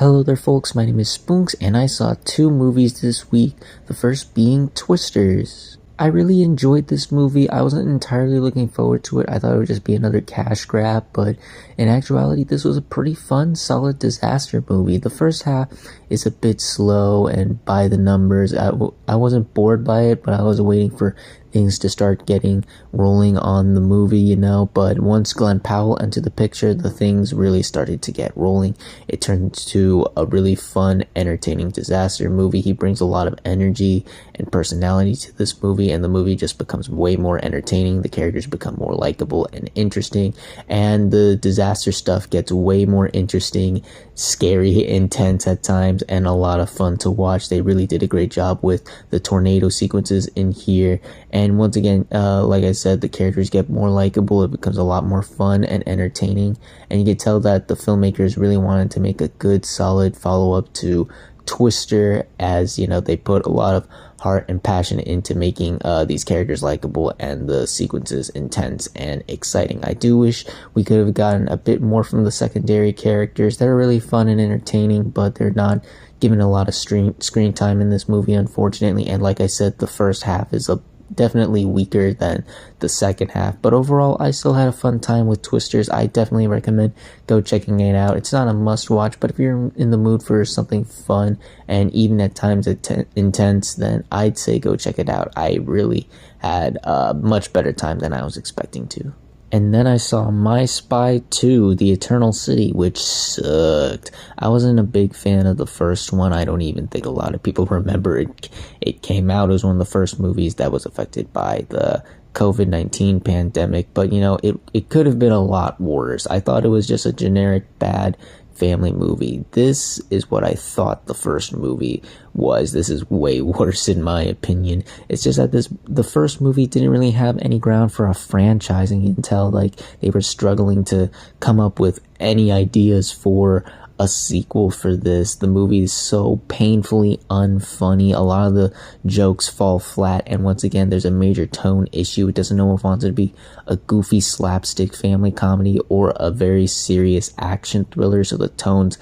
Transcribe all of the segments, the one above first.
Hello there folks, my name is Spoonks and I saw two movies this week, the first being Twisters. I really enjoyed this movie. I wasn't entirely looking forward to it. I thought it would just be another cash grab, but in actuality this was a pretty fun, solid disaster movie. The first half is a bit slow and by the numbers. I wasn't bored by it, but I was waiting for things to start getting rolling on the movie, but once Glenn Powell entered the picture, the things really started to get rolling. It turned into a really fun, entertaining disaster movie. He brings a lot of energy and personality to this movie, and the movie just becomes way more entertaining. The characters become more likable and interesting, and the disaster stuff gets way more interesting, scary, intense at times, and a lot of fun to watch. They really did a great job with the tornado sequences in here. And once again, like I said, the characters get more likable. It becomes a lot more fun and entertaining. And you can tell that the filmmakers really wanted to make a good, solid follow-up to Twister, as they put a lot of heart and passion into making these characters likable and the sequences intense and exciting. I do wish we could have gotten a bit more from the secondary characters. They're really fun and entertaining, but they're not given a lot of screen time in this movie, unfortunately. And like I said, the first half is definitely weaker than the second half, but overall I still had a fun time with Twisters. I definitely recommend go checking it out. It's not a must watch, but if you're in the mood for something fun and even at times intense, then I'd say go check it out. I really had a much better time than I was expecting to. And then I saw My Spy 2, The Eternal City, which sucked. I wasn't a big fan of the first one. I don't even think a lot of people remember it. It came out as one of the first movies that was affected by the COVID-19 pandemic, but it could have been a lot worse. I thought it was just a generic bad family movie. This is what I thought the first movie was. This is way worse in my opinion. It's just that the first movie didn't really have any ground for a franchising. You can tell like they were struggling to come up with any ideas for a sequel for this. The movie is so painfully unfunny. A lot of the jokes fall flat, and once again there's a major tone issue. It doesn't know if it wants to be a goofy slapstick family comedy or a very serious action thriller, so the tones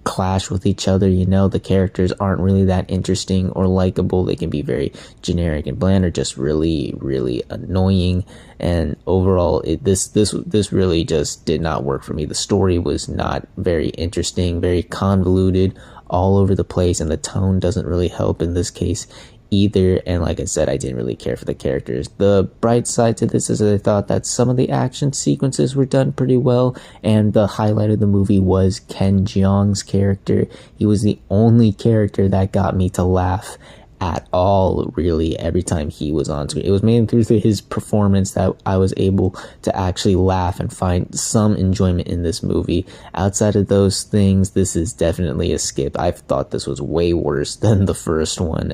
clash with each other. The characters aren't really that interesting or likable. They can be very generic and bland, or just really, really annoying. And overall, this really just did not work for me. The story was not very interesting, very convoluted, all over the place, and the tone doesn't really help in this case either. And like I said, I didn't really care for the characters. The bright side to this is that I thought that some of the action sequences were done pretty well, and the highlight of the movie was Ken Jeong's character. He was the only character that got me to laugh at all, really, every time he was on screen. It was mainly through his performance that I was able to actually laugh and find some enjoyment in this movie. Outside of those things, this is definitely a skip. I thought this was way worse than the first one.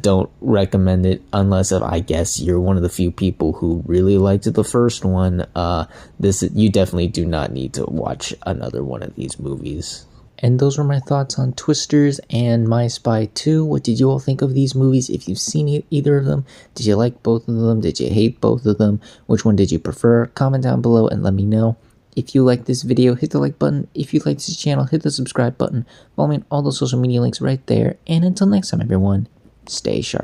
Don't recommend it unless, I guess, you're one of the few people who really liked the first one. You definitely do not need to watch another one of these movies. And those were my thoughts on Twisters and My Spy 2. What did you all think of these movies? If you've seen either of them, did you like both of them? Did you hate both of them? Which one did you prefer? Comment down below and let me know. If you like this video, hit the like button. If you like this channel, hit the subscribe button. Follow me on all the social media links right there. And until next time, everyone, stay sharp.